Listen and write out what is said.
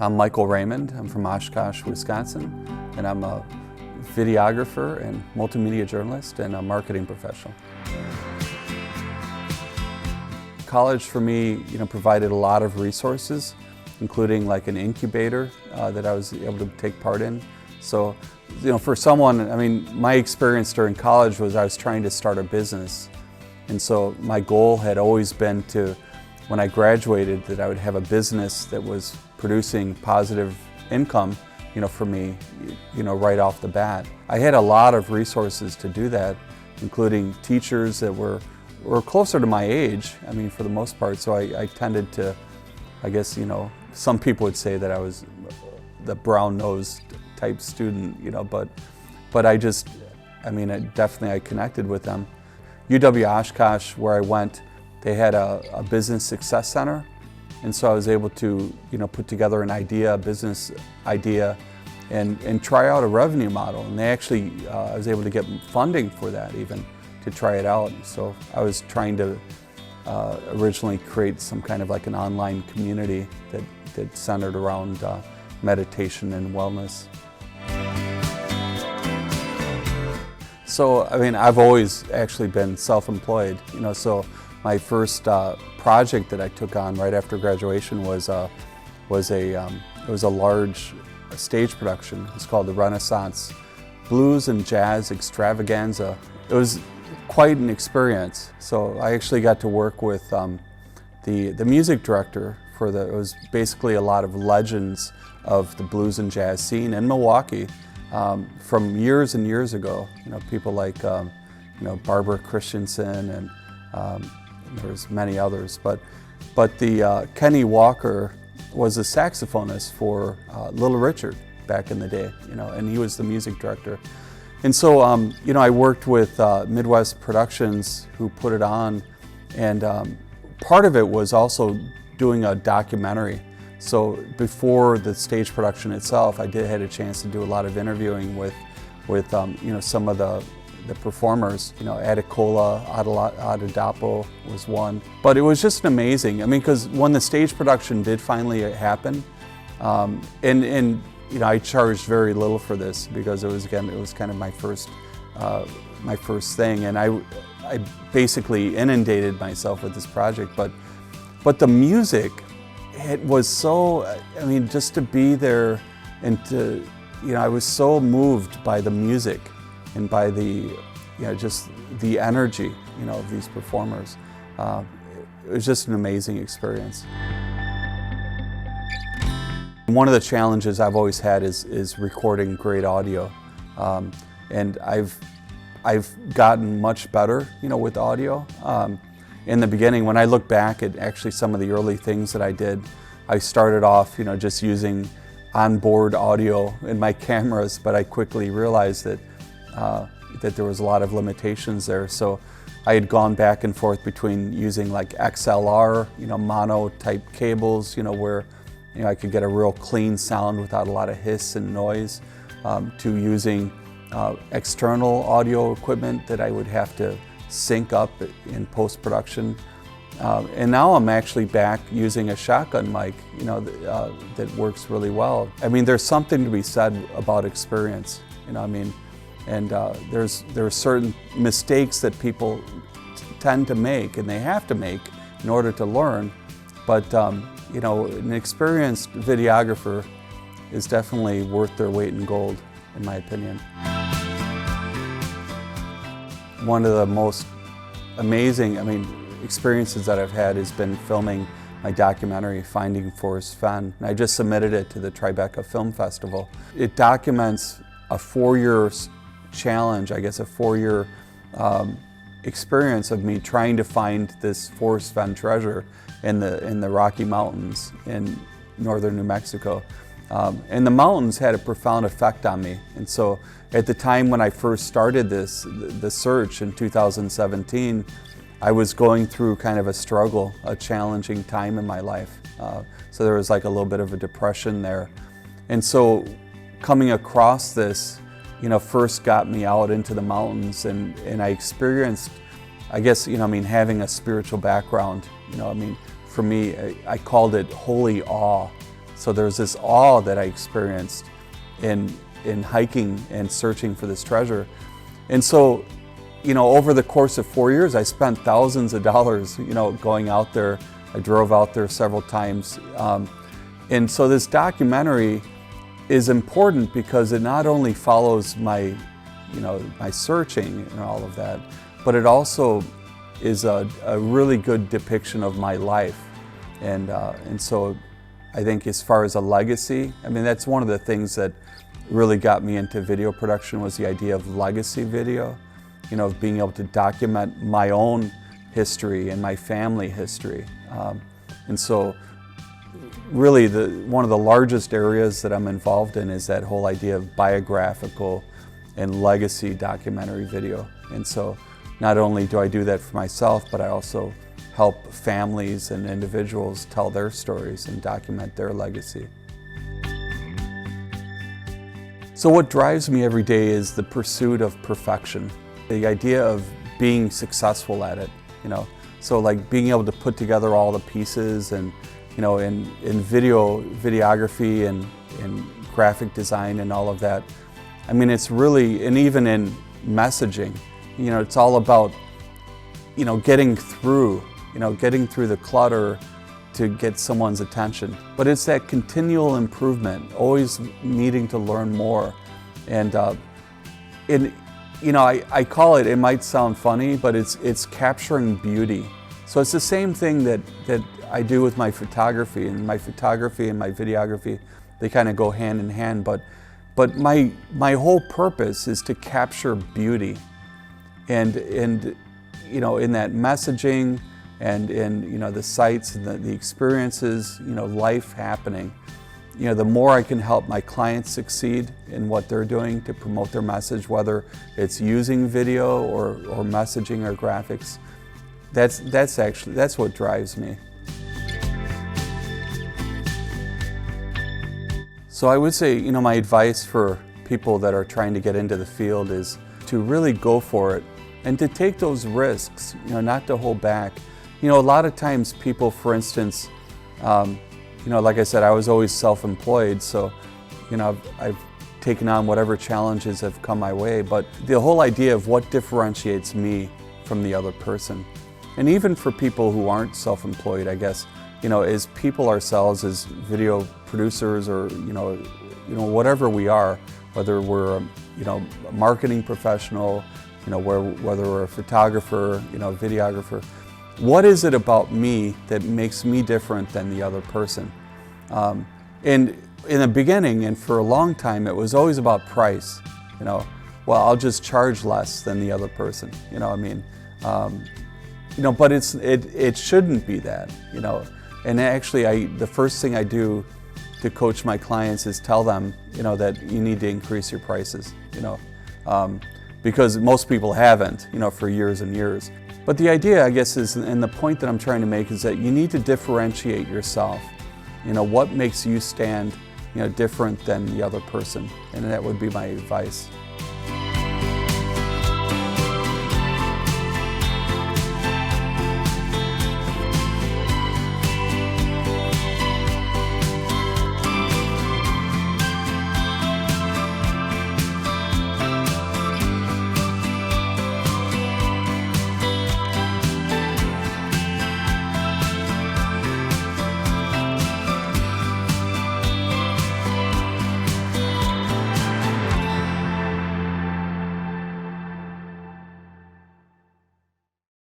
I'm Michael Raymond. I'm from Oshkosh, Wisconsin, and I'm a videographer and multimedia journalist and a marketing professional. College for me, provided a lot of resources, including like an incubator that I was able to take part in. So, for someone, my experience during college was I was trying to start a business. And so my goal had always been to, when I graduated, that I would have a business that was producing positive income, for me, right off the bat. I had a lot of resources to do that, including teachers that were closer to my age, for the most part. So I tended to, I guess, some people would say that I was the brown-nosed type student, but I just, I connected with them. UW Oshkosh, where I went, they had a business success center, and so I was able to, put together a business idea, and try out a revenue model. And they actually, I was able to get funding for that even to try it out. So I was trying to originally create some kind of like an online community that centered around meditation and wellness. So, I've always actually been self-employed, so my first project that I took on right after graduation was a large stage production. It's called the Renaissance Blues and Jazz Extravaganza. It was quite an experience. So I actually got to work with the music director for it was basically a lot of legends of the blues and jazz scene in Milwaukee. From years and years ago, people like Barbara Christensen, and there's many others. But the Kenny Walker was a saxophonist for Little Richard back in the day, and he was the music director. And so, I worked with Midwest Productions, who put it on, and part of it was also doing a documentary. So before the stage production itself, I had a chance to do a lot of interviewing with some of the performers. Adicola, Adadapo was one. But it was just amazing. because when the stage production did finally happen, and I charged very little for this because it was kind of my first thing, and I basically inundated myself with this project. But the music, it was so, just to be there and to, I was so moved by the music and by the, just the energy, of these performers. It was just an amazing experience. One of the challenges I've always had is recording great audio. And I've gotten much better, with audio. In the beginning, when I look back at actually some of the early things that I did, I started off, just using onboard audio in my cameras, but I quickly realized that there was a lot of limitations there. So I had gone back and forth between using like XLR, mono type cables, where I could get a real clean sound without a lot of hiss and noise, to using external audio equipment that I would have to sync up in post-production. And now I'm actually back using a shotgun mic, that works really well. There's something to be said about experience, and there are certain mistakes that people tend to make, and they have to make in order to learn. But an experienced videographer is definitely worth their weight in gold, in my opinion. One of the most amazing, experiences that I've had has been filming my documentary, Finding Forrest Fenn. And I just submitted it to the Tribeca Film Festival. It documents a 4-year challenge, I guess a 4-year experience of me trying to find this Forrest Fenn treasure in the Rocky Mountains in northern New Mexico. And the mountains had a profound effect on me. And so at the time when I first started the search in 2017, I was going through kind of a struggle, a challenging time in my life. So there was like a little bit of a depression there. And so coming across this, first got me out into the mountains, and I experienced, I guess, having a spiritual background, for me, I called it holy awe. So there's this awe that I experienced in hiking and searching for this treasure. And so, over the course of 4 years, I spent thousands of dollars, going out there. I drove out there several times. And so this documentary is important because it not only follows my searching and all of that, but it also is a really good depiction of my life. And so I think as far as a legacy, that's one of the things that really got me into video production, was the idea of legacy video, of being able to document my own history and my family history. And so really one of the largest areas that I'm involved in is that whole idea of biographical and legacy documentary video. And so not only do I do that for myself, but I also help families and individuals tell their stories and document their legacy. So what drives me every day is the pursuit of perfection, the idea of being successful at it, So like being able to put together all the pieces and, in videography and graphic design and all of that. It's really, and even in messaging, it's all about, getting through the clutter to get someone's attention. But it's that continual improvement, always needing to learn more. And I call it might sound funny, but it's capturing beauty. So it's the same thing that I do with my photography, and my videography, they kind of go hand in hand. But my whole purpose is to capture beauty, and in that messaging, and in the sights and the experiences, life happening. The more I can help my clients succeed in what they're doing to promote their message, whether it's using video or messaging or graphics, that's what drives me. So I would say, my advice for people that are trying to get into the field is to really go for it and to take those risks, not to hold back. A lot of times people, for instance, like I said, I was always self-employed, so, I've taken on whatever challenges have come my way, but the whole idea of what differentiates me from the other person, and even for people who aren't self-employed, I guess, as people ourselves, as video producers, or, whatever we are, whether we're, a marketing professional, whether we're a photographer, videographer, what is it about me that makes me different than the other person? And in the beginning, and for a long time, it was always about price. Well, I'll just charge less than the other person. But it shouldn't be that. And actually, the first thing I do to coach my clients is tell them, that you need to increase your prices. Because most people haven't, for years and years. But the idea, I guess, is, and the point that I'm trying to make, is that you need to differentiate yourself. What makes you stand, different than the other person, and that would be my advice.